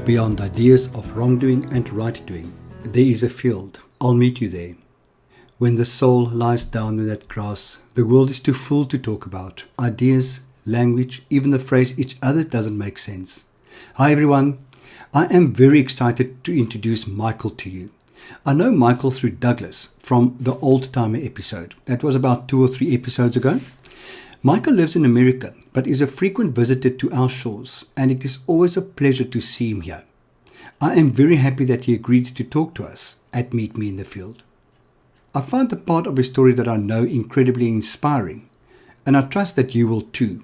Beyond ideas of wrongdoing and right doing, there is a field. I'll meet you there. When the soul lies down in that grass, the world is too full to talk about. Ideas, language, even the phrase each other doesn't make sense. Hi everyone, I am very excited to introduce Michael to you. I know Michael through Douglas from the Old Timer episode. That was about 2 or 3 episodes ago. Michael lives in America, but is a frequent visitor to our shores, and it is always a pleasure to see him here. I am very happy that he agreed to talk to us at Meet Me in the Field. I found the part of his story that I know incredibly inspiring, and I trust that you will too.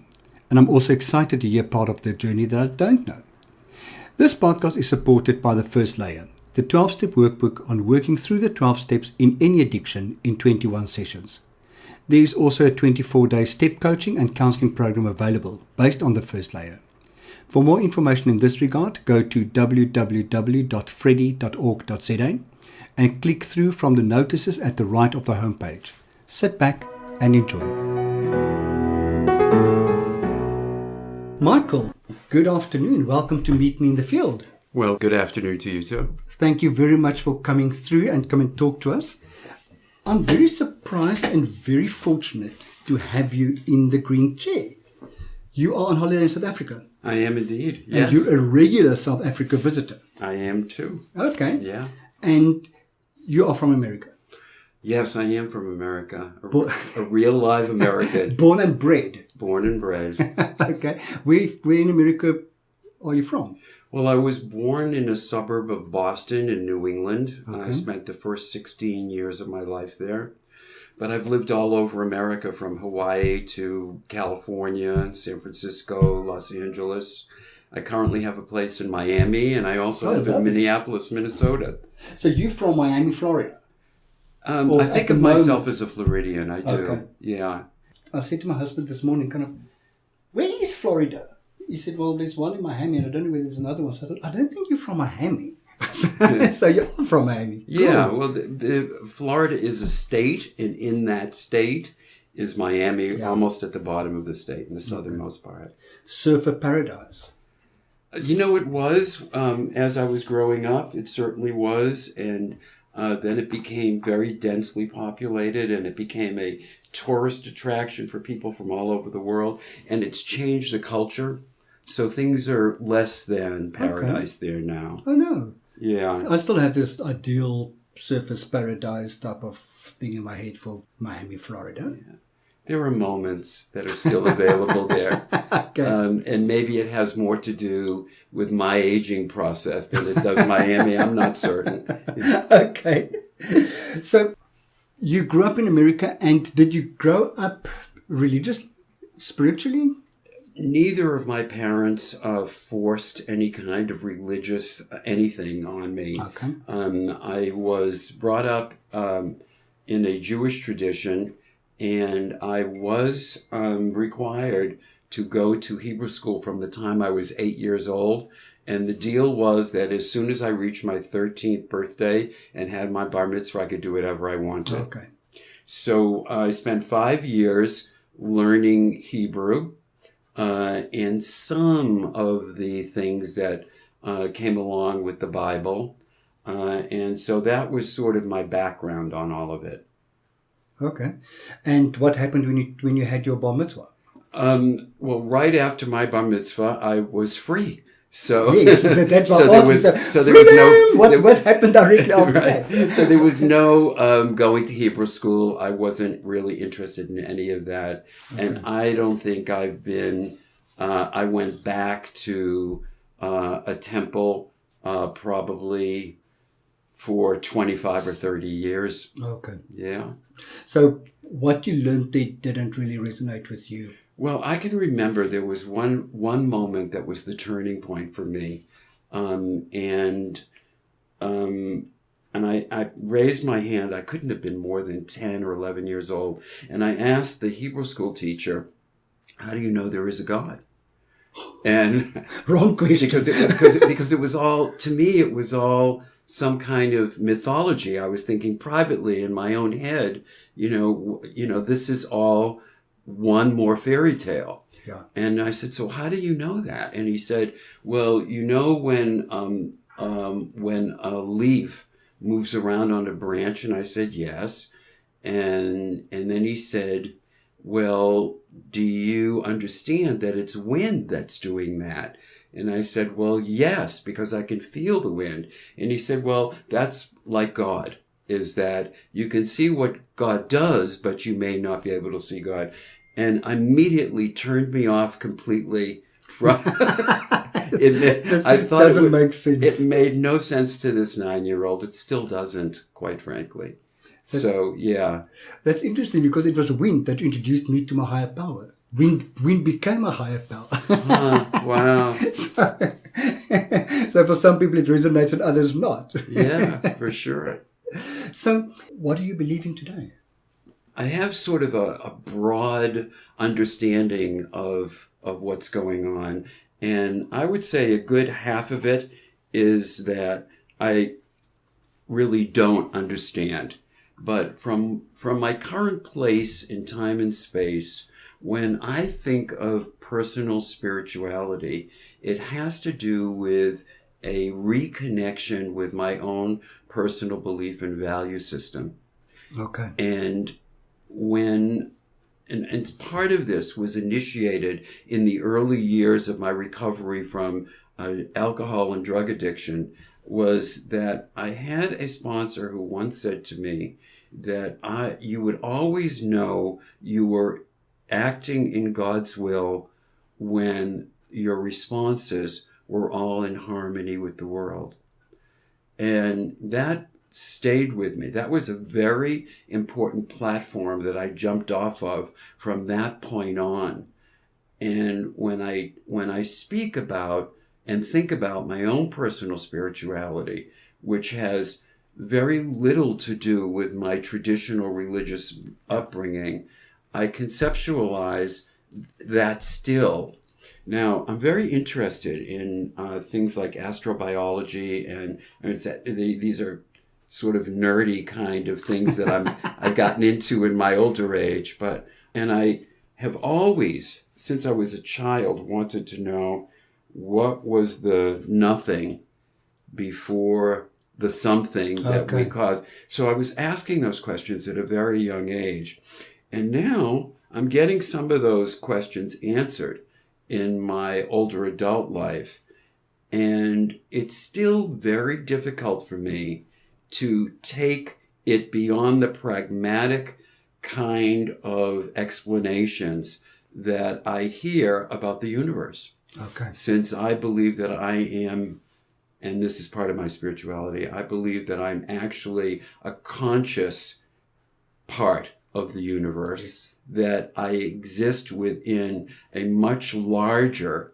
And I'm also excited to hear part of the journey that I don't know. This podcast is supported by the first layer, the 12-step workbook on working through the 12 steps in any addiction in 21 sessions. There is also a 24-day step coaching and counseling program available based on the first layer. For more information in this regard, go to www.freddy.org.za and click through from the notices at the right of the homepage. Sit back and enjoy. Michael, good afternoon. Welcome to Meet Me in the Field. Well, good afternoon to you too. Thank you very much for coming through and come and talk to us. I'm very surprised and very fortunate to have you in the green chair. You are on holiday in South Africa. I am indeed, yes. And you're a regular South Africa visitor. I am too. Okay. Yeah. And you are from America. Yes, I am from America. A real live American. Born and bred. Born and bred. Okay. Where in America are you from? Well, I was born in a suburb of Boston in New England. Okay. I spent the first 16 years of my life there. But I've lived all over America, from Hawaii to California, San Francisco, Los Angeles. I currently have a place in Miami, and I also live in Minneapolis, Minnesota. So you're from Miami, Florida? I think of myself as a Floridian. I do. Okay. Yeah. I said to my husband this morning, where is Florida? He said, well, there's one in Miami, and I don't know where there's another one. So I thought, I don't think you're from Miami. So you're from Miami. Yeah, cool. well, Florida is a state, and in that state is Miami, almost at the bottom of the state, in the southernmost part. Surfer paradise. You know, it was, as I was growing up, it certainly was, and then it became very densely populated, and it became a tourist attraction for people from all over the world, and it's changed the culture. So things are less than paradise there now. Oh, no. Yeah. I still have this ideal surface paradise type of thing in my head for Miami, Florida. Yeah. There are moments that are still available there. Okay. And maybe it has more to do with my aging process than it does Miami. I'm not certain. Okay. So you grew up in America, and did you grow up religiously, spiritually? Neither of my parents forced any kind of religious anything on me. Okay. I was brought up in a Jewish tradition, and I was required to go to Hebrew school from the time I was 8 years old. And the deal was that as soon as I reached my 13th birthday and had my bar mitzvah, I could do whatever I wanted. Okay. So I spent 5 years learning Hebrew. And some of the things that came along with the Bible. And so that was sort of my background on all of it. Okay. And what happened when you had your bar mitzvah? Well, right after my bar mitzvah, I was free. So yes, that's what what happened directly after right. that? So there was no going to Hebrew school. I wasn't really interested in any of that. Okay. And I don't think I've been, I went back to a temple probably for 25 or 30 years. Okay. Yeah. So what you learned there didn't really resonate with you? Well, I can remember there was one moment that was the turning point for me. And I raised my hand. I couldn't have been more than 10 or 11 years old. And I asked the Hebrew school teacher, how do you know there is a God? And wrong question. because it was all, to me, it was all some kind of mythology. I was thinking privately in my own head, you know, this is all one more fairy tale. Yeah. And I said, so how do you know that? And he said, well, you know when a leaf moves around on a branch? And I said, yes. And then he said, well, do you understand that it's wind that's doing that? And I said, well, yes, because I can feel the wind. And he said, well, that's like God, is that you can see what God does, but you may not be able to see God. And immediately turned me off completely from I thought doesn't make sense. It made no sense to this 9-year-old. It still doesn't, quite frankly. So, yeah. That's interesting because it was wind that introduced me to my higher power. Wind became a higher power. Wow. So for some people it resonates and others not. Yeah, for sure. So what do you believe in today? I have sort of a broad understanding of what's going on. And I would say a good half of it is that I really don't understand. But from my current place in time and space, when I think of personal spirituality, it has to do with a reconnection with my own personal belief and value system. Okay. And part of this was initiated in the early years of my recovery from alcohol and drug addiction, was that I had a sponsor who once said to me that you would always know you were acting in God's will when your responses were all in harmony with the world. And that stayed with me. That was a very important platform that I jumped off of from that point on. And when I speak about and think about my own personal spirituality, which has very little to do with my traditional religious upbringing, I conceptualize that still. Now, I'm very interested in things like astrobiology, and these are sort of nerdy kind of things that I've gotten into in my older age. And I have always, since I was a child, wanted to know what was the nothing before the something that we caused. So I was asking those questions at a very young age. And now I'm getting some of those questions answered in my older adult life. And it's still very difficult for me to take it beyond the pragmatic kind of explanations that I hear about the universe. Okay. Since I believe that I am, and this is part of my spirituality, I believe that I'm actually a conscious part of the universe, yes, that I exist within a much larger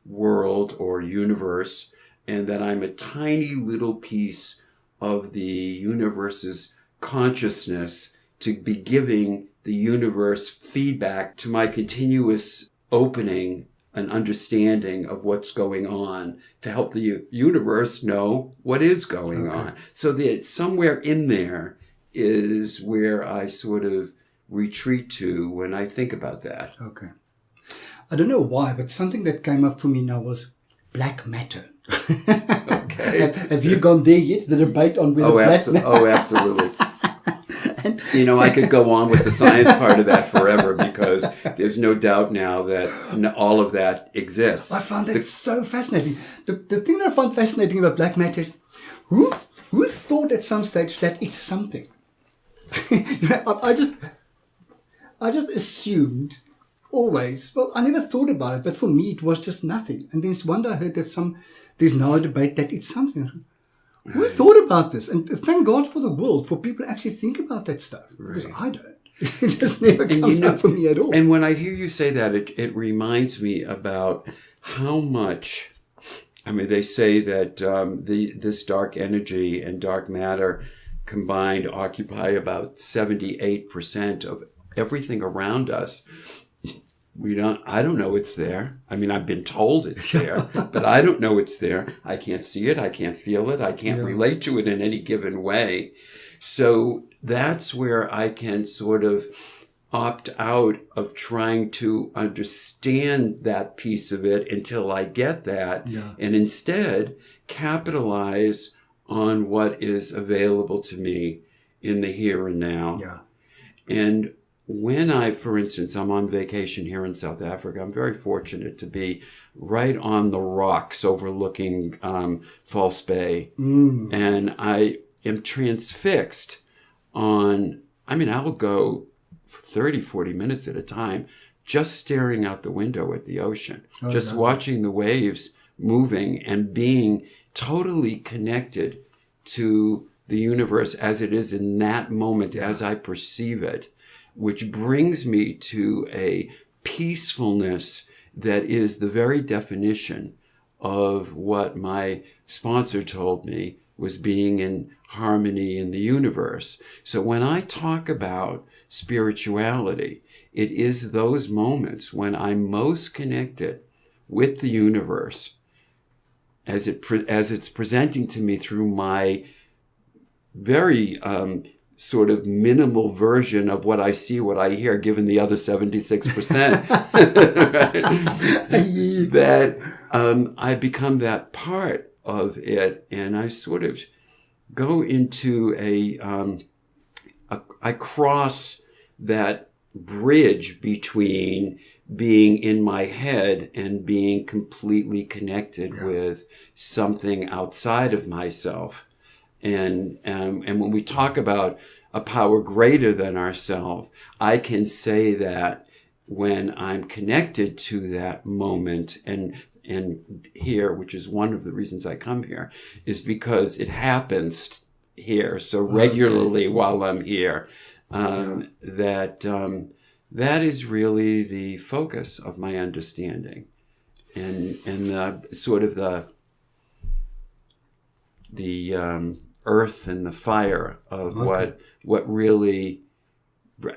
world or universe, and that I'm a tiny little piece of the universe's consciousness to be giving the universe feedback to my continuous opening an understanding of what's going on to help the universe know what is going on. So that somewhere in there is where I sort of retreat to when I think about that. Okay. I don't know why, but something that came up for me now was black matter. Okay. Have you gone there yet? The debate on whether black matter... Oh, absolutely. I could go on with the science part of that forever, because there's no doubt now that all of that exists. I found that so fascinating. The thing that I found fascinating about black matter is who thought at some stage that it's something? I just assumed always. Well, I never thought about it, but for me it was just nothing. And then one day I heard that there's now a debate that it's something. Who thought about this? And thank God for the world, for people to actually think about that stuff. Because I don't. It just never comes up for me at all. And when I hear you say that, it reminds me about how much, they say that this dark energy and dark matter combined occupy about 78% of everything around us. I don't know it's there. I've been told it's there, but I don't know it's there. I can't see it. I can't feel it. I can't relate to it in any given way. So that's where I can sort of opt out of trying to understand that piece of it until I get that, and instead capitalize on what is available to me in the here and now. And when for instance, I'm on vacation here in South Africa, I'm very fortunate to be right on the rocks overlooking False Bay. And I am transfixed I'll go 30, 40 minutes at a time just staring out the window at the ocean, watching the waves moving and being totally connected to the universe as it is in that moment, as I perceive it, which brings me to a peacefulness that is the very definition of what my sponsor told me was being in harmony in the universe. So when I talk about spirituality, it is those moments when I'm most connected with the universe as it's presenting to me through my very sort of minimal version of what I see, what I hear, given the other 76%, that I become that part of it, and I sort of go into I cross that bridge between being in my head and being completely connected with something outside of myself. And when we talk about a power greater than ourselves, I can say that when I'm connected to that moment and here, which is one of the reasons I come here, is because it happens here so regularly while I'm here, that is really the focus of my understanding, and sort of the earth and the fire of what really.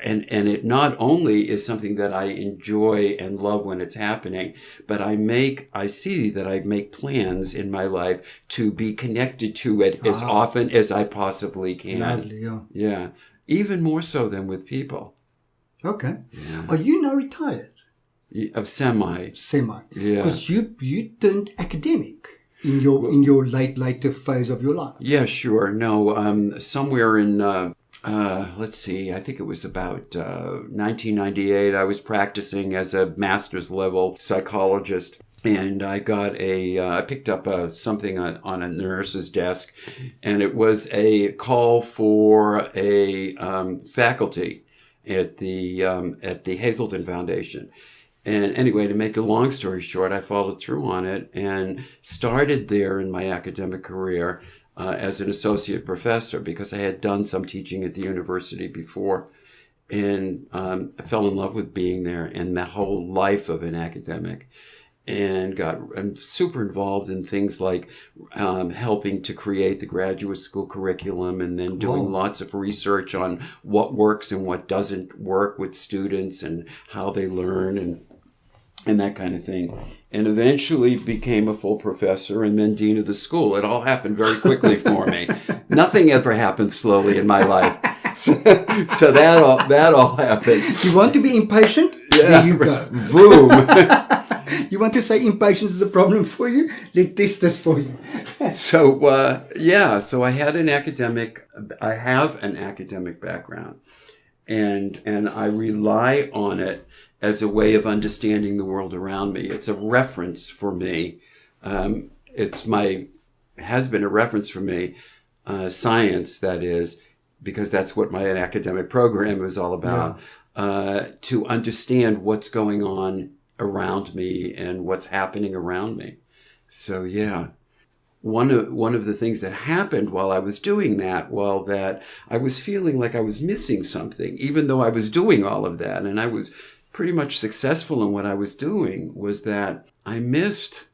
And it not only is something that I enjoy and love when it's happening, but I see that I make plans in my life to be connected to it as often as I possibly can. Gladly, yeah. Even more so than with people. Okay. Yeah. Are you now retired? Semi. Yeah. Because you turned academic in your later phase of your life. Yeah, sure. No, somewhere in let's see, I think it was about 1998. I was practicing as a master's level psychologist, and I got I picked up something on a nurse's desk, and it was a call for a faculty at the Hazelden Foundation. And anyway, to make a long story short, I followed through on it and started there in my academic career as an associate professor, because I had done some teaching at the university before, and I fell in love with being there and the whole life of an academic, and I'm super involved in things like helping to create the graduate school curriculum, and then doing lots of research on what works and what doesn't work with students and how they learn and that kind of thing. And eventually became a full professor and then dean of the school. It all happened very quickly for me. Nothing ever happened slowly in my life. So that all happened. You want to be impatient? Yeah. There you go. Boom. You want to say impatience is a problem for you? Let's test this for you. So I have an academic background, and I rely on it as a way of understanding the world around me. It's a reference for me. Has been a reference for me, science, that is, because that's what my academic program is all about, to understand what's going on around me and what's happening around me. So one of the things that happened while I was doing that, that I was feeling like I was missing something, even though I was doing all of that, and I was pretty much successful in what I was doing, was that I missed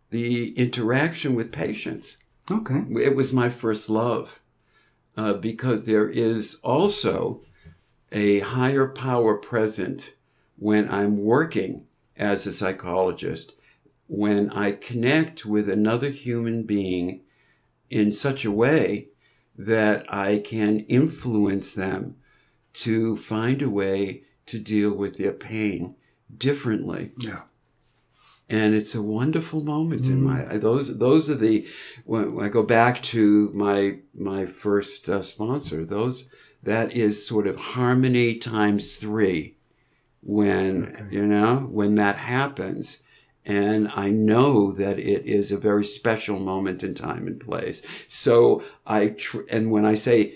the interaction with patients. Okay. It was my first love, because there is also a higher power present when I'm working as a psychologist, when I connect with another human being in such a way that I can influence them to find a way to deal with their pain differently. Yeah. And it's a wonderful moment in my, those are the, when I go back to my first sponsor, that is sort of harmony times 3 when, when that happens. And I know that it is a very special moment in time and place. So and when I say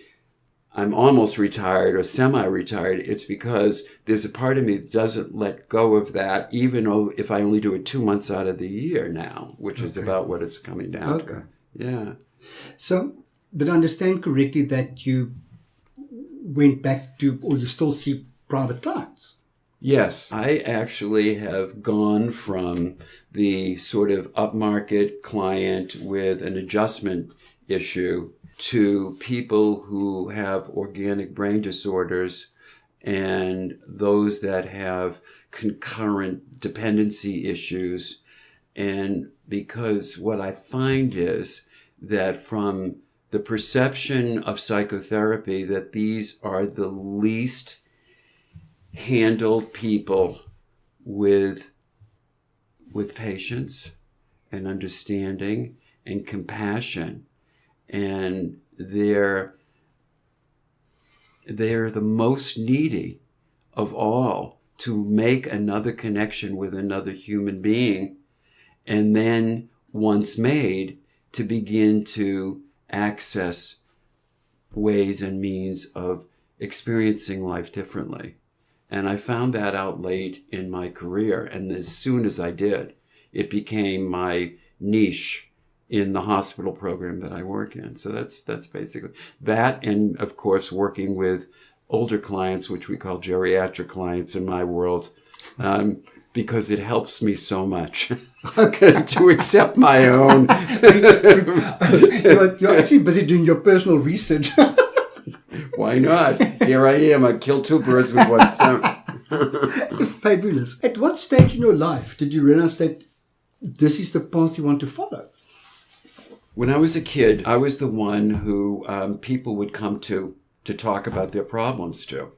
I'm almost retired or semi-retired, it's because there's a part of me that doesn't let go of that, even though if I only do it 2 months out of the year now, which is about what it's coming down to. Yeah. So did I understand correctly that you went back to, or you still see private clients? Yes, I actually have gone from the sort of upmarket client with an adjustment issue to people who have organic brain disorders and those that have concurrent dependency issues. And because what I find is that from the perception of psychotherapy, that these are the least handled people with patience and understanding and compassion, and they're the most needy of all to make another connection with another human being, and then once made, to begin to access ways and means of experiencing life differently. And I found that out late in my career. And as soon as I did, it became my niche in the hospital program that I work in. So that's basically that. And of course, working with older clients, which we call geriatric clients in my world, because it helps me so much to accept my own. You're actually busy doing your personal research. Why not? Here I am. I killed 2 birds with 1 stone. Fabulous. At what stage in your life did you realize that this is the path you want to follow? When I was a kid, I was the one who people would come to talk about their problems to.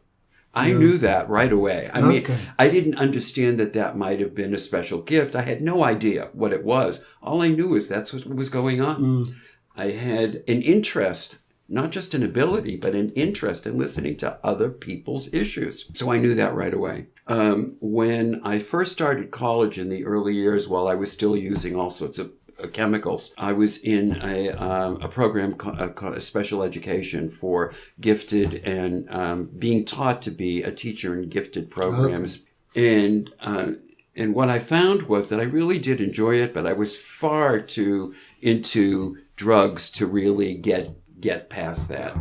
I knew that right away. I mean, I didn't understand that might have been a special gift. I had no idea what it was. All I knew is that's what was going on. I had an interest, not just an ability, but an interest in listening to other people's issues. So I knew that right away. When I first started college in the early years, while I was still using all sorts of chemicals, I was in a program called special education for gifted and being taught to be a teacher in gifted programs. And what I found was that I really did enjoy it, but I was far too into drugs to really get past that.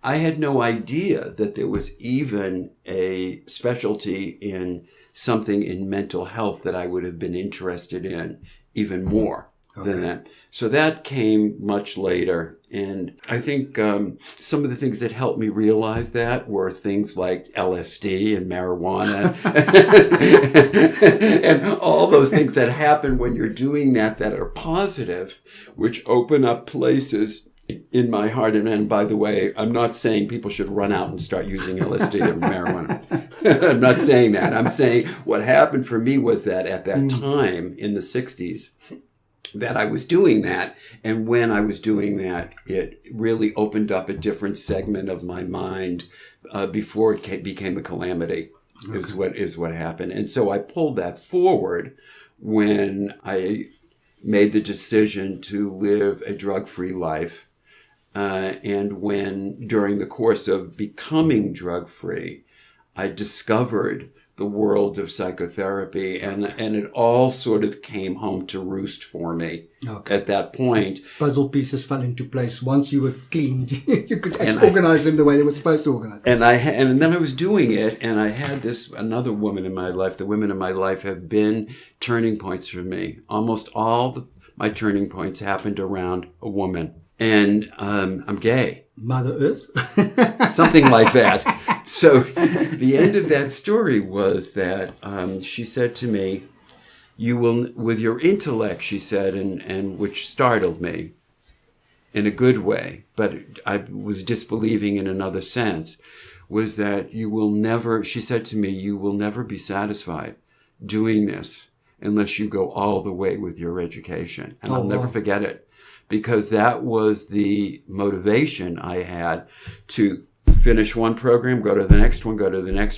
I had no idea that there was even a specialty in something in mental health that I would have been interested in even more than that. So that came much later. And I think some of the things that helped me realize that were things like LSD and marijuana and all those things that happen when you're doing that are positive, which open up places in my heart. And by the way, I'm not saying people should run out and start using LSD or marijuana. I'm not saying that. I'm saying what happened for me was that at that time in the 60s, that I was doing that. And when I was doing that, it really opened up a different segment of my mind before it became a calamity, is what happened. And so I pulled that forward when I made the decision to live a drug-free life. And when, during the course of becoming drug-free, I discovered the world of psychotherapy, and it all sort of came home to roost for me at that point. Puzzle pieces fell into place. Once you were cleaned, you could actually organize them the way they were supposed to organize. And then I was doing it, and I had another woman in my life. The women in my life have been turning points for me. Almost all my turning points happened around a woman. And I'm gay. Mother Earth? Something like that. So the end of that story was that she said to me, you will, with your intellect, she said, and which startled me in a good way, but I was disbelieving in another sense. was that she said to me, you will never be satisfied doing this unless you go all the way with your education. And I'll never forget it, because that was the motivation I had to finish one program, go to the next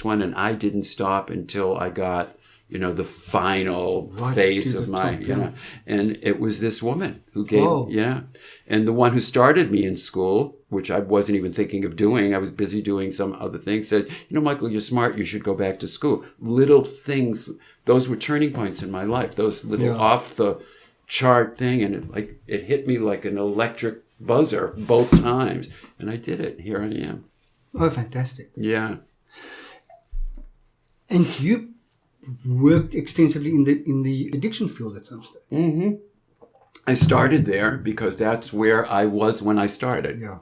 one, and I didn't stop until I got, the final phase of my, and it was this woman who gave, and the one who started me in school, which I wasn't even thinking of doing. I was busy doing some other things, said, Michael, you're smart. You should go back to school. Little things, those were turning points in my life, those little off the chart thing. And it hit me like an electric buzzer both times. And I did it. Here I am. Oh, fantastic. Yeah. And you worked extensively in the addiction field at some stage. Mm-hmm. I started there because that's where I was when I started. Yeah.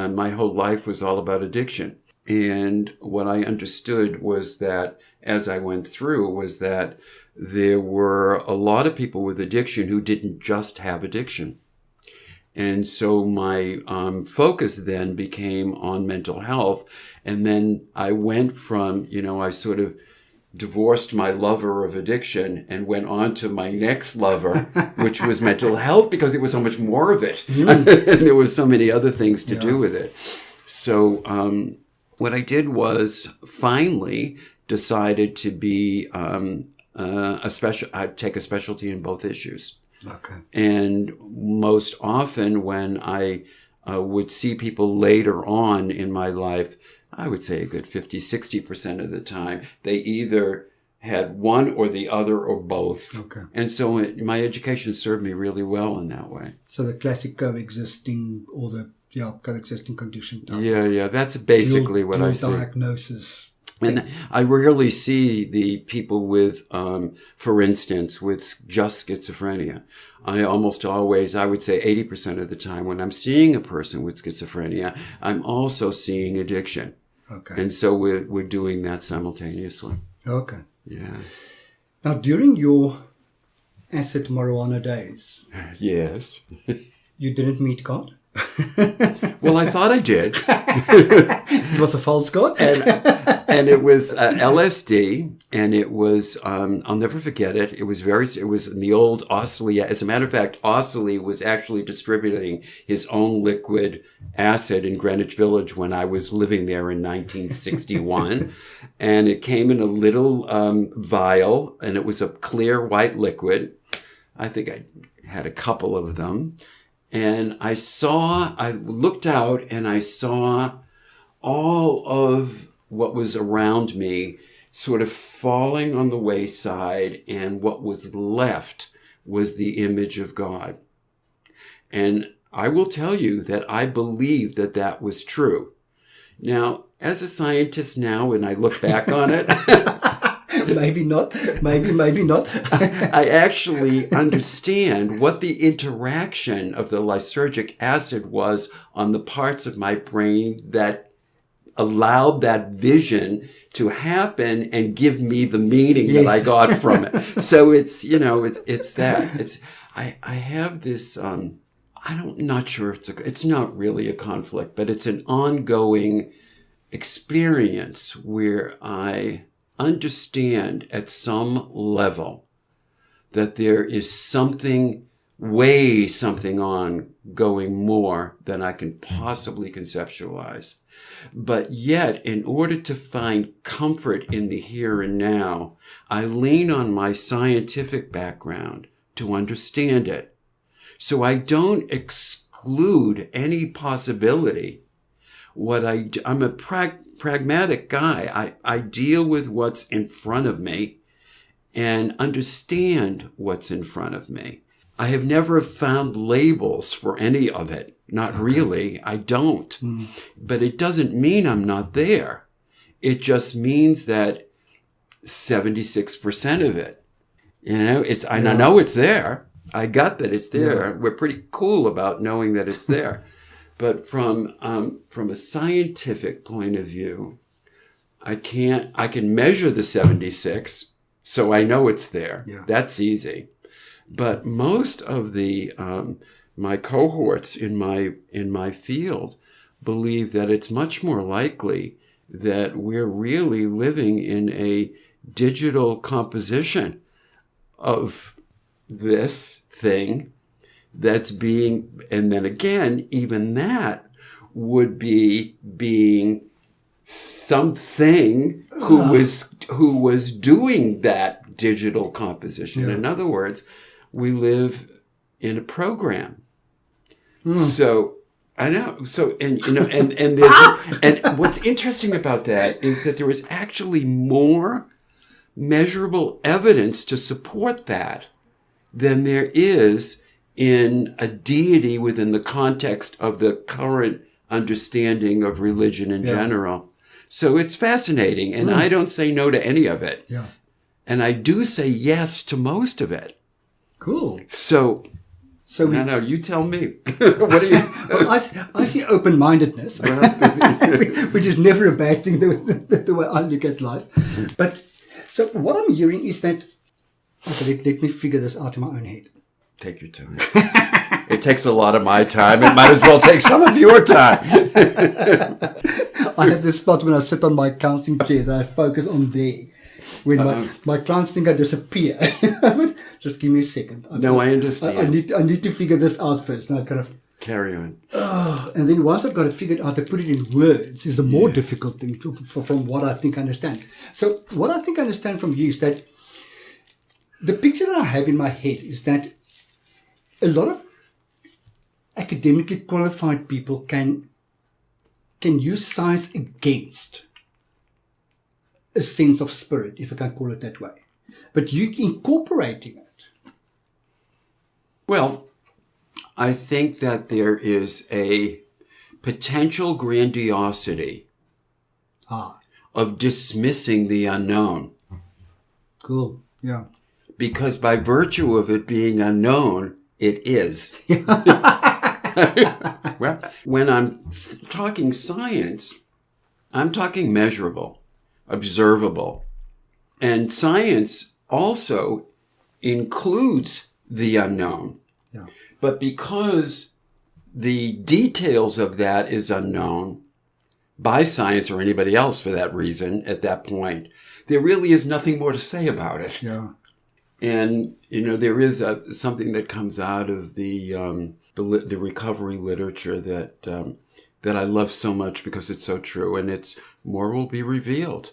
My whole life was all about addiction. And what I understood was that as I went through was that there were a lot of people with addiction who didn't just have addiction. And so my focus then became on mental health. And then I went from, I sort of divorced my lover of addiction and went on to my next lover, which was mental health, because there was so much more of it. And there was so many other things to do with it. So what I did was finally decided to be I'd take a specialty in both issues. Okay. And most often when I would see people later on in my life, I would say a good 50-60% of the time, they either had one or the other or both. Okay. And so my education served me really well in that way. So the classic coexisting condition type. Yeah. That's basically what I see. Diagnosis. And I rarely see the people with, for instance, with just schizophrenia. I almost always, I would say 80% of the time when I'm seeing a person with schizophrenia, I'm also seeing addiction. Okay. And so we're doing that simultaneously. Okay. Yeah. Now, during your acid marijuana days, yes, you didn't meet God? Well, I thought I did. It was a false God? And it was LSD, and it was, I'll never forget it. It was in the old Ostley. As a matter of fact, Ostley was actually distributing his own liquid acid in Greenwich Village when I was living there in 1961. And it came in a little vial, and it was a clear white liquid. I think I had a couple of them. And I looked out and I saw all of what was around me sort of falling on the wayside, and what was left was the image of God. And I will tell you that I believed that that was true. Now, as a scientist now, when I look back on it, maybe not. Maybe not. I actually understand what the interaction of the lysergic acid was on the parts of my brain that allowed that vision to happen and give me the meaning that I got from it. So it's, it's that. I have this, I'm not sure it's not really a conflict, but it's an ongoing experience where I understand at some level that there is something ongoing more than I can possibly conceptualize. But yet, in order to find comfort in the here and now, I lean on my scientific background to understand it. So I don't exclude any possibility. I'm a pragmatic guy. I deal with what's in front of me and understand what's in front of me. I have never found labels for any of it. Not really. I don't. But it doesn't mean I'm not there. It just means that 76% of it, I know it's there. I got that it's there. Yeah. We're pretty cool about knowing that it's there. But from a scientific point of view, I can measure the 76, so I know it's there. Yeah. That's easy. But most of the my cohorts in my field believe that it's much more likely that we're really living in a digital composition of this thing that's being, and then again, even that would be being something who was doing that digital composition. Yeah. In other words, we live in a program. So I know. So, and there's, and what's interesting about that is that there is actually more measurable evidence to support that than there is in a deity within the context of the current understanding of religion in general. So it's fascinating, and I don't say no to any of it. Yeah. And I do say yes to most of it. Cool. So we, no, you tell me. What do you? well, I see open-mindedness, which is never a bad thing the way I look at life. But so what I'm hearing is that, okay, let me figure this out in my own head. Take your time. It takes a lot of my time. It might as well take some of your time. I have this spot when I sit on my counseling chair that I focus on there. When my clients think I disappear. Just give me a second. I understand. I need to figure this out first. And I kind of carry on. And then once I've got it figured out, to put it in words is the more difficult thing from what I think I understand. So what I think I understand from you is that the picture that I have in my head is that a lot of academically qualified people can use science against a sense of spirit, if I can call it that way. But you incorporating it. Well, I think that there is a potential grandiosity of dismissing the unknown. Cool. Yeah. Because by virtue of it being unknown, it is. Well, when I'm talking science, I'm talking measurable, observable. And science also includes the unknown. Yeah. But because the details of that is unknown by science or anybody else for that reason at that point, there really is nothing more to say about it. Yeah. And, there is something that comes out of the recovery literature that I love so much because it's so true, and it's more will be revealed.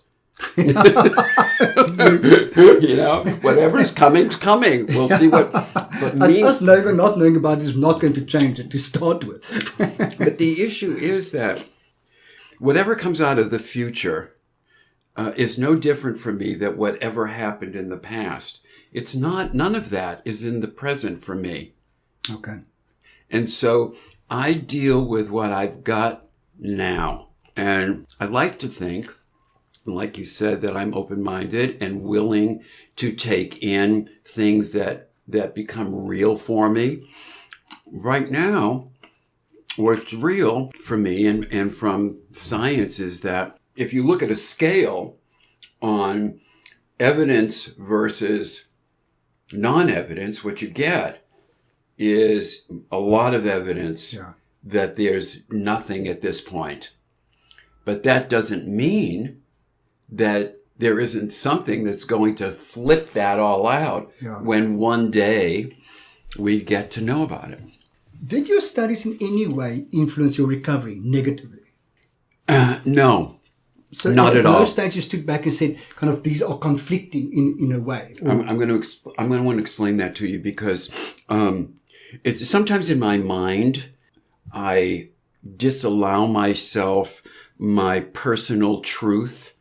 Whatever's coming's coming. We'll see what us not knowing about it is not going to change it to start with. But the issue is that whatever comes out of the future is no different for me than whatever happened in the past. It's not, none of that is in the present for me. Okay. And so I deal with what I've got now. And I like to think, like you said, that I'm open-minded and willing to take in things that become real for me. Right now, what's real for me and from science is that if you look at a scale on evidence versus non-evidence, what you get is a lot of evidence that there's nothing at this point. But that doesn't mean that there isn't something that's going to flip that all out when one day we get to know about it. Did your studies in any way influence your recovery negatively? No. So not at all. At no stage you stood back and said, kind of, these are conflicting in a way. I'm going to want to explain that to you because it's sometimes in my mind I disallow myself my personal truth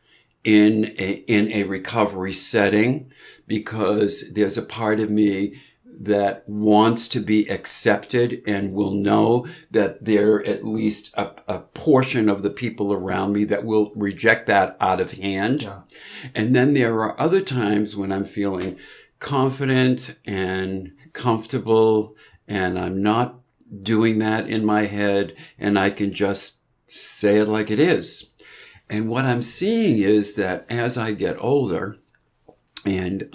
in a recovery setting because there's a part of me that wants to be accepted and will know that there are at least a portion of the people around me that will reject that out of hand. Yeah. And then there are other times when I'm feeling confident and comfortable and I'm not doing that in my head and I can just say it like it is. And what I'm seeing is that as I get older and,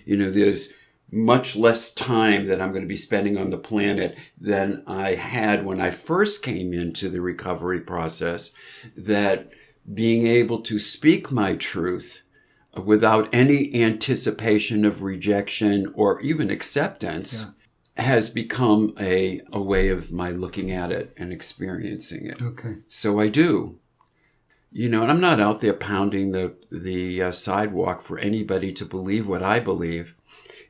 there's much less time that I'm going to be spending on the planet than I had when I first came into the recovery process, that being able to speak my truth without any anticipation of rejection or even acceptance has become a way of my looking at it and experiencing it. Okay. So I do. And I'm not out there pounding the sidewalk for anybody to believe what I believe.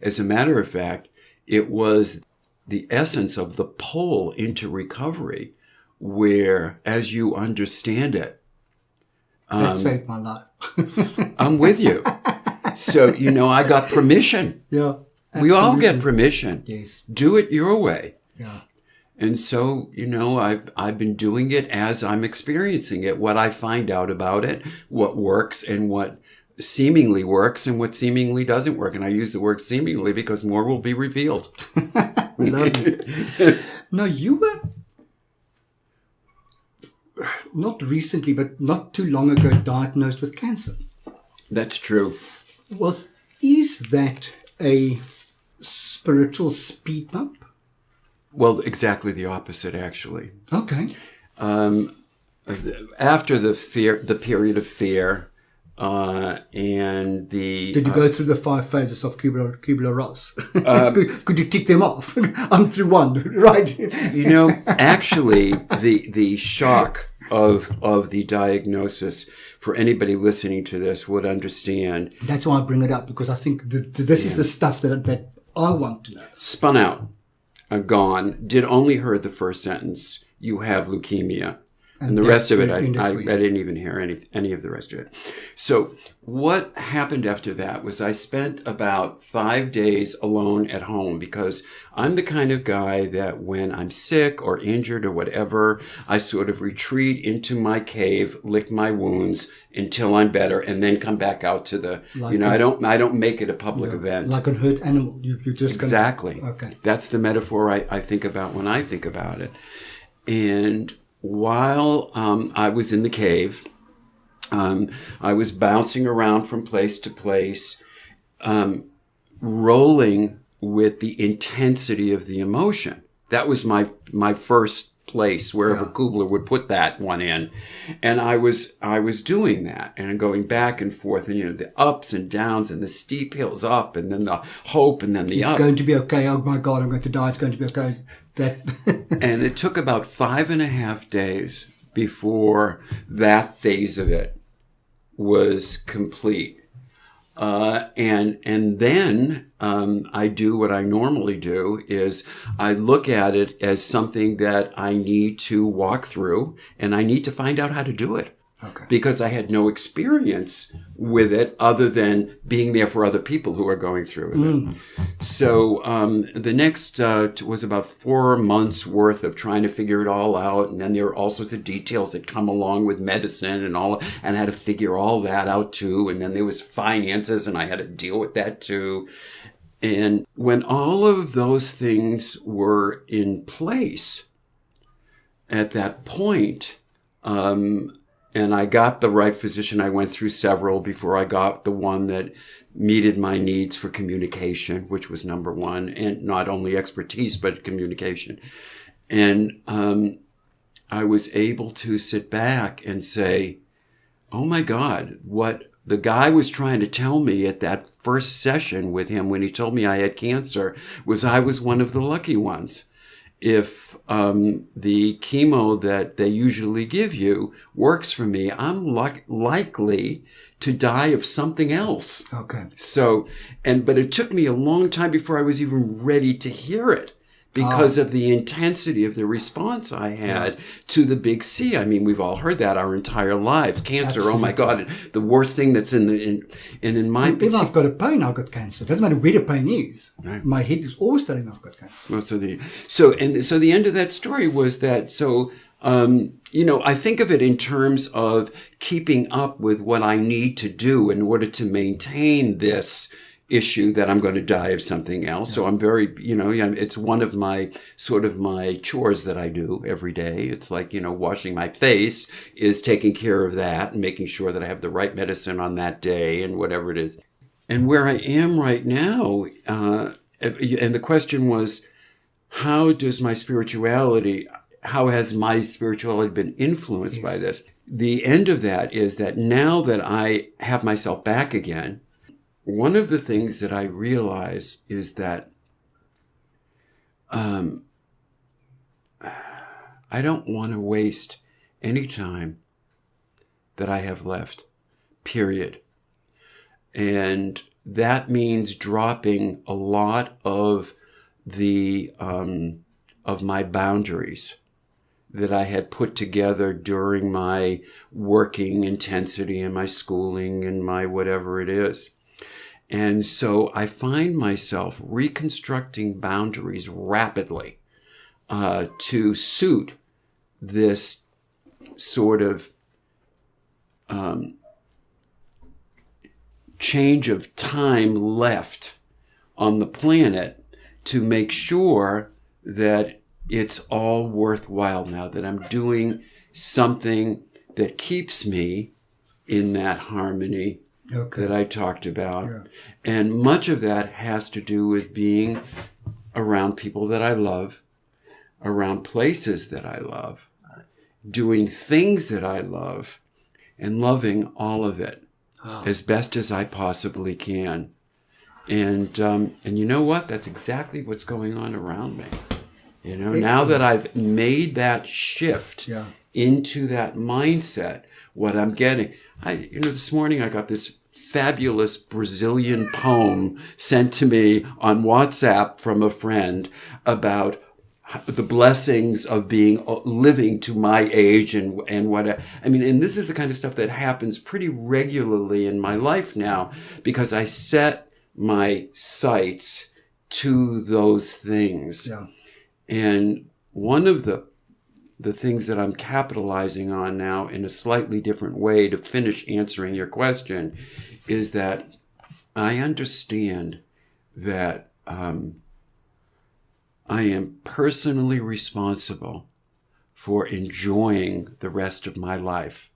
As a matter of fact, it was the essence of the pull into recovery where, as you understand it, That saved my life. I'm with you. So, I got permission. Yeah. We all get permission. Yes. Do it your way. Yeah. And so, I've been doing it as I'm experiencing it, what I find out about it, what works and what seemingly works and what seemingly doesn't work. And I use the word seemingly because more will be revealed. Lovely. Now, you were, not recently, but not too long ago, diagnosed with cancer. That's true. Is that a spiritual speed bump? Well, exactly the opposite, actually. Okay. After the period of fear, and the... Did you go through the 5 phases of Kubler-Ross? Could you tick them off? I'm through one, right? Actually, the shock of the diagnosis, for anybody listening to this would understand. That's why I bring it up, because I think this is the stuff that I want to know. Spun out, gone, did only heard the first sentence, you have leukemia. And the rest of it, I didn't even hear any of the rest of it. So what happened after that was I spent about 5 days alone at home, because I'm the kind of guy that when I'm sick or injured or whatever, I sort of retreat into my cave, lick my wounds until I'm better, and then come back out to the, I don't make it a public event. Like a hurt animal. You just Exactly. Okay. That's the metaphor I think about when I think about it. And while I was in the cave, I was bouncing around from place to place, rolling with the intensity of the emotion. That was my first place, wherever Kubler would put that one in. And I was doing that and going back and forth, and the ups and downs and the steep hills up, and then the hope, and then the It's going to be okay. Oh my God, I'm going to die. It's going to be okay. And it took about 5.5 days before that phase of it was complete. And then I do what I normally do, is I look at it as something that I need to walk through, and I need to find out how to do it. Okay. Because I had no experience with it other than being there for other people who are going through it. So the next was about 4 months worth of trying to figure it all out. And then there were all sorts of details that come along with medicine and I had to figure all that out too. And then there was finances, and I had to deal with that too. And when all of those things were in place at that point, and I got the right physician. I went through several before I got the one that meted my needs for communication, which was number one, and not only expertise, but communication. And I was able to sit back and say, oh my God, what the guy was trying to tell me at that first session with him when he told me I had cancer was I was one of the lucky ones. If the chemo that they usually give you works for me, I'm likely to die of something else. Okay. So, but it took me a long time before I was even ready to hear it, because of the intensity of the response I had to the big C. I mean, we've all heard that our entire lives. Cancer, Absolutely. Oh my God, the worst thing that's in my... Even I've got a pain, I've got cancer. It doesn't matter where the pain is. Right. My head is always telling me I've got cancer. So the end of that story was that, I think of it in terms of keeping up with what I need to do in order to maintain this issue that I'm going to die of something else. Yeah. So I'm very, it's one of my chores that I do every day. It's like, washing my face is taking care of that and making sure that I have the right medicine on that day and whatever it is. And where I am right now, and the question was, how has my spirituality been influenced by this? the end of that is that now that I have myself back again, one of the things that I realize is that I don't want to waste any time that I have left, period. And that means dropping a lot of the of my boundaries that I had put together during my working intensity and my schooling and my whatever it is. And so I find myself reconstructing boundaries rapidly to suit this sort of change of time left on the planet, to make sure that it's all worthwhile now, that I'm doing something that keeps me in that harmony that I talked about. Yeah. And much of that has to do with being around people that I love, around places that I love, doing things that I love, and loving all of it as best as I possibly can. And you know what? That's exactly what's going on around me. You know, now that I've made that shift into that mindset, what I'm getting, this morning I got this fabulous Brazilian poem sent to me on WhatsApp from a friend about the blessings of living to my age and what and this is the kind of stuff that happens pretty regularly in my life now, because I set my sights to those things. Yeah. And one of the things that I'm capitalizing on now in a slightly different way, to finish answering your question, is that I understand that I am personally responsible for enjoying the rest of my life.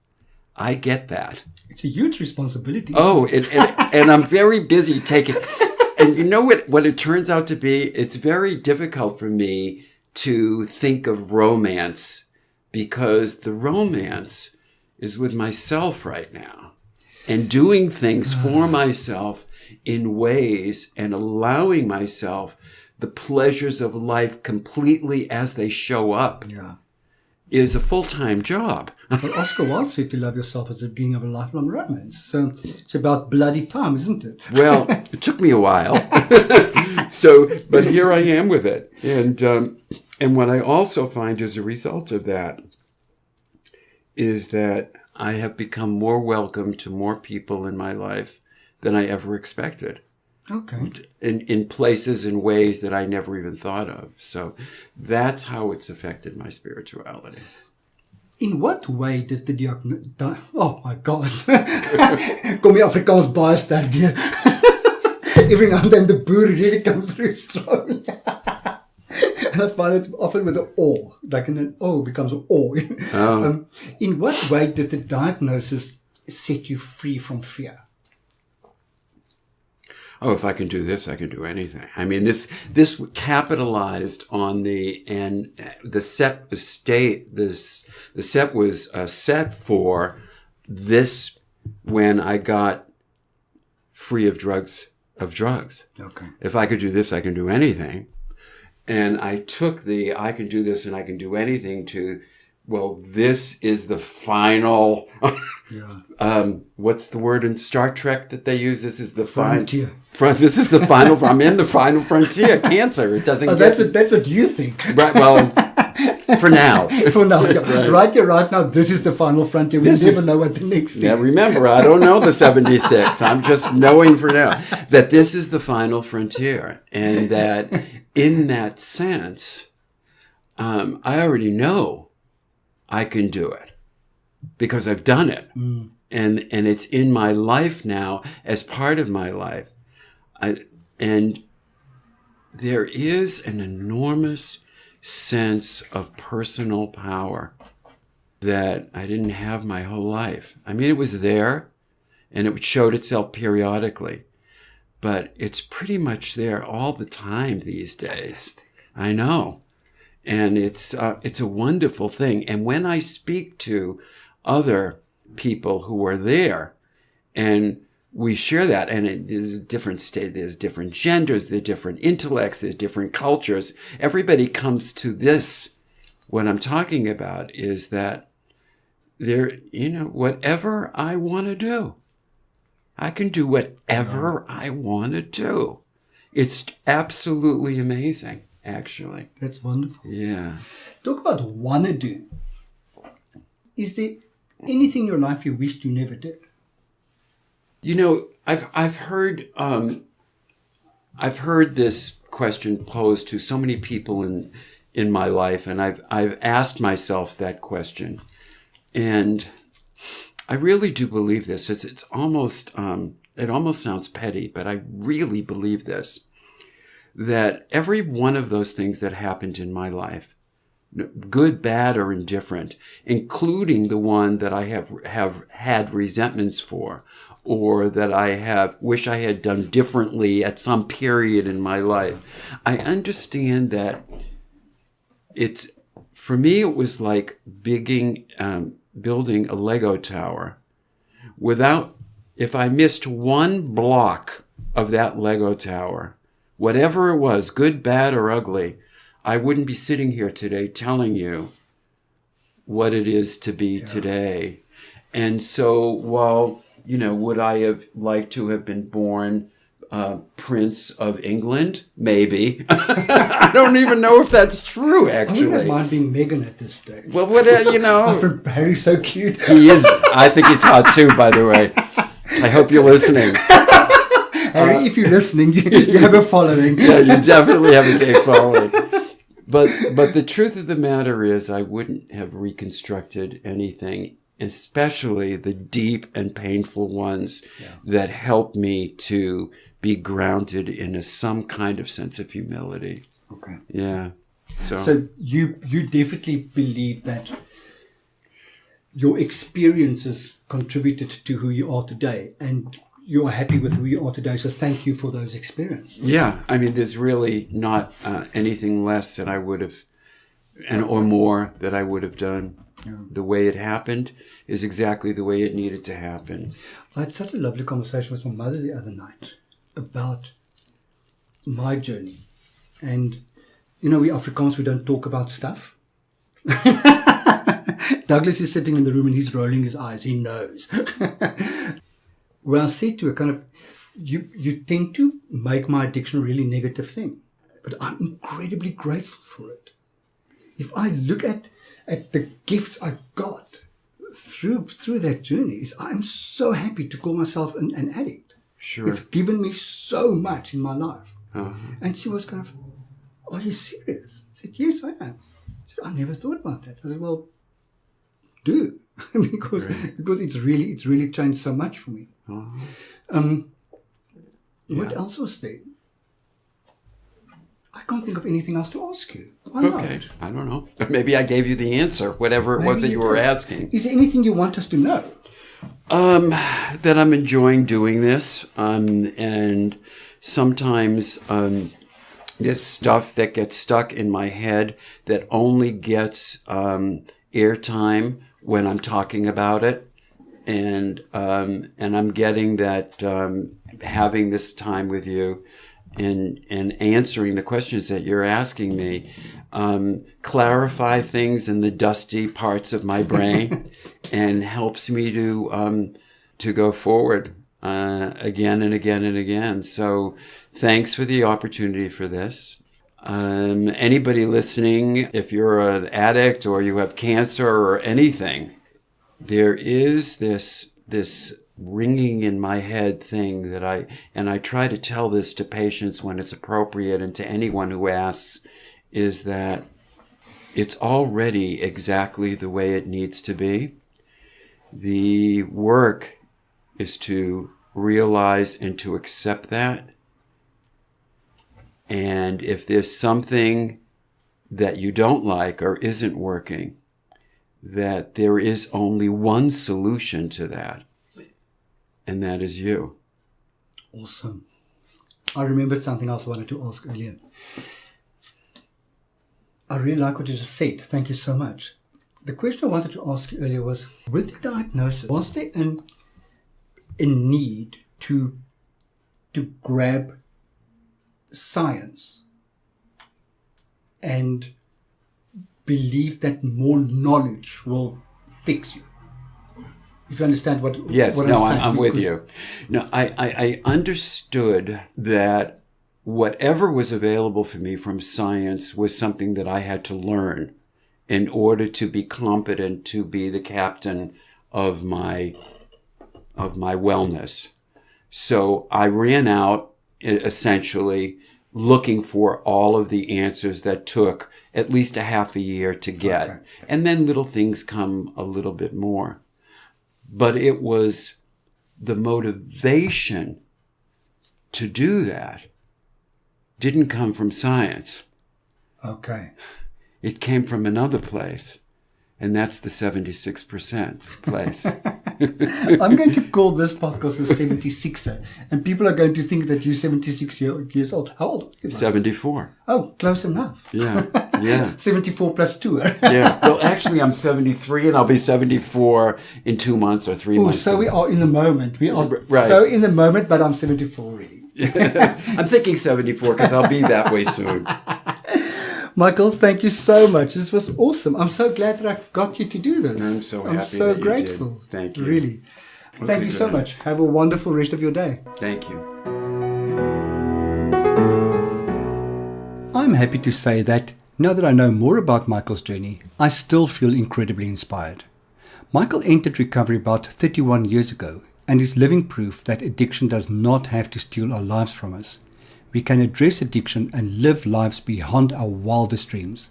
I get that. It's a huge responsibility. Oh, and I'm very busy taking... And you know what it turns out to be? It's very difficult for me to think of romance, because the romance is with myself right now, and doing things for myself in ways, and allowing myself the pleasures of life completely as they show up. Yeah. Is a full-time job. Well, Oscar Wilde said to love yourself as the beginning of a lifelong romance. So it's about bloody time, isn't it? Well, it took me a while. But here I am with it. And what I also find as a result of that is that I have become more welcome to more people in my life than I ever expected. Okay. In places and ways that I never even thought of. So that's how it's affected my spirituality. In what way did the diagnosis... Oh my God. Kom die Afrikaans baie sterk deur. Every now and then the boer really comes through strong. And I find it often with an awe. Like an O becomes an awe. In what way did the diagnosis set you free from fear? Oh, if I can do this, I can do anything. I mean, this capitalized on the set was set for this when I got free of drugs. Okay. If I could do this, I can do anything. And I took I can do this and I can do anything to, well, this is the final, what's the word in Star Trek that they use? This is the frontier. This is the final, I'm in the final frontier. Cancer, it doesn't that's what you think. Right, well, for now. For now, yeah. Right now, this is the final frontier. We never know what the next thing is. Yeah, remember, I don't know the 76. I'm just knowing for now that this is the final frontier. And that in that sense, I already know I can do it because I've done it. Mm. And it's in my life now as part of my life. And there is an enormous sense of personal power that I didn't have my whole life. I mean, it was there and it showed itself periodically, but it's pretty much there all the time these days. I know. And it's a wonderful thing. And when I speak to other people who are there. And we share that. And there's a different state, there's different genders, there's different intellects, there's different cultures. Everybody comes to this. What I'm talking about is that there, whatever I want to do, I can do whatever I want to do. It's absolutely amazing, actually. That's wonderful. Yeah. Talk about wanna do. Is there anything in your life you wished you never did? I've heard this question posed to so many people in my life, and I've asked myself that question, and I really do believe this. It's almost it almost sounds petty, but I really believe this, that every one of those things that happened in my life, good, bad, or indifferent, including the one that I have had resentments for, or that I wish I had done differently at some period in my life, I understand that for me, it was like building a Lego tower. If I missed one block of that Lego tower, whatever it was, good, bad, or ugly, I wouldn't be sitting here today telling you what it is to be today. And so while, would I have liked to have been born Prince of England? Maybe. I don't even know if that's true, actually. I wouldn't mind being Meghan at this stage. Well, My friend Harry's so cute. He is. I think he's hot too, by the way. I hope you're listening. Harry, if you're listening, you have a following. Yeah, you definitely have a gay following. But the truth of the matter is, I wouldn't have reconstructed anything, especially the deep and painful ones that helped me to be grounded in some kind of sense of humility. Okay. Yeah. So you definitely believe that your experiences contributed to who you are today, and you are happy with who you are today. So thank you for those experiences. Yeah. I mean, there's really not anything less that I would have, or more that I would have done. Yeah. The way it happened is exactly the way it needed to happen. I had such a lovely conversation with my mother the other night about my journey. And, we Afrikaans, we don't talk about stuff. Douglas is sitting in the room and he's rolling his eyes. He knows. Well, I said to her, you tend to make my addiction a really negative thing. But I'm incredibly grateful for it. If I look at the gifts I got through that journey, I'm so happy to call myself an addict. Sure. It's given me so much in my life. Uh-huh. And she was are you serious? I said, yes, I am. She said, I never thought about that. I said, well, do. because it's really changed so much for me. Uh-huh. What else was there? I can't think of anything else to ask you. Why okay. not? I don't know. Maybe I gave you the answer, whatever it was that you were asking. Is there anything you want us to know? That I'm enjoying doing this. And sometimes there's stuff that gets stuck in my head that only gets airtime when I'm talking about it. And I'm getting that having this time with you and answering the questions that you're asking me, clarify things in the dusty parts of my brain and helps me to go forward again and again and again. So thanks for the opportunity for this. Anybody listening, if you're an addict or you have cancer or anything, there is this ringing in my head thing that I try to tell this to patients when it's appropriate and to anyone who asks, is that it's already exactly the way it needs to be. The work is to realize and to accept that. And if there's something that you don't like or isn't working, that there is only one solution to that. And that is you. Awesome. I remembered something else I wanted to ask earlier. I really like what you just said. Thank you so much. The question I wanted to ask you earlier was, with the diagnosis, was there a need to grab science and believe that more knowledge will fix you? If you understand what Yes, what no, I'm saying. I'm with you. No, I understood that whatever was available for me from science was something that I had to learn in order to be competent to be the captain of my wellness. So I ran out essentially looking for all of the answers that took at least a half a year to get. Okay. And then little things come a little bit more. But it was the motivation to do that didn't come from science. Okay. It came from another place. And that's the 76% place. I'm going to call this podcast a 76er, and people are going to think that you're 76 years old. How old are you? 74. Oh, close enough. Yeah. 74 plus 2. Yeah. Well, actually, I'm 73 and I'll be 74 in 2 months or 3 months. So we are in the moment. We are Right. so in the moment, but I'm 74 already. I'm thinking 74 because I'll be that way soon. Michael, thank you so much. This was awesome. I'm so glad that I got you to do this. I'm so happy I'm so that you grateful. did. Thank you. Really. Thank you so much. Have a wonderful rest of your day. Thank you. I'm happy to say that now that I know more about Michael's journey, I still feel incredibly inspired. Michael entered recovery about 31 years ago and is living proof that addiction does not have to steal our lives from us. We can address addiction and live lives beyond our wildest dreams.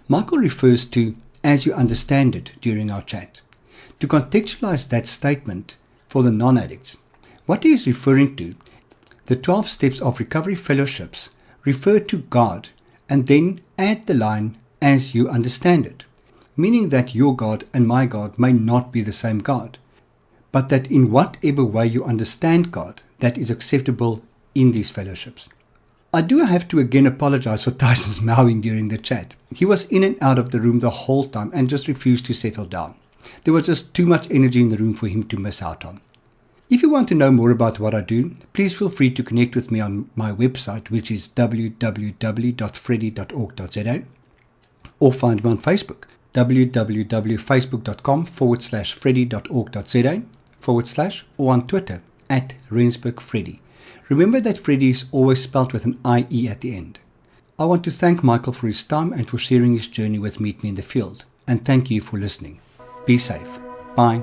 Michael refers to as you understand it during our chat. To contextualize that statement for the non-addicts, what he is referring to, the 12 steps of recovery fellowships refer to God and then add the line as you understand it, meaning that your God and my God may not be the same God, but that in whatever way you understand God, that is acceptable in these fellowships. I do have to again apologize for Tyson's mowing during the chat. He was in and out of the room the whole time and just refused to settle down. There was just too much energy in the room for him to miss out on. If you want to know more about what I do, please feel free to connect with me on my website, which is www.freddy.org.za, or find me on Facebook, www.facebook.com/freddy.org.za/ or on Twitter @RensburgFreddy. Remember that Freddy is always spelled with an IE at the end. I want to thank Michael for his time and for sharing his journey with Meet Me in the Field. And thank you for listening. Be safe. Bye.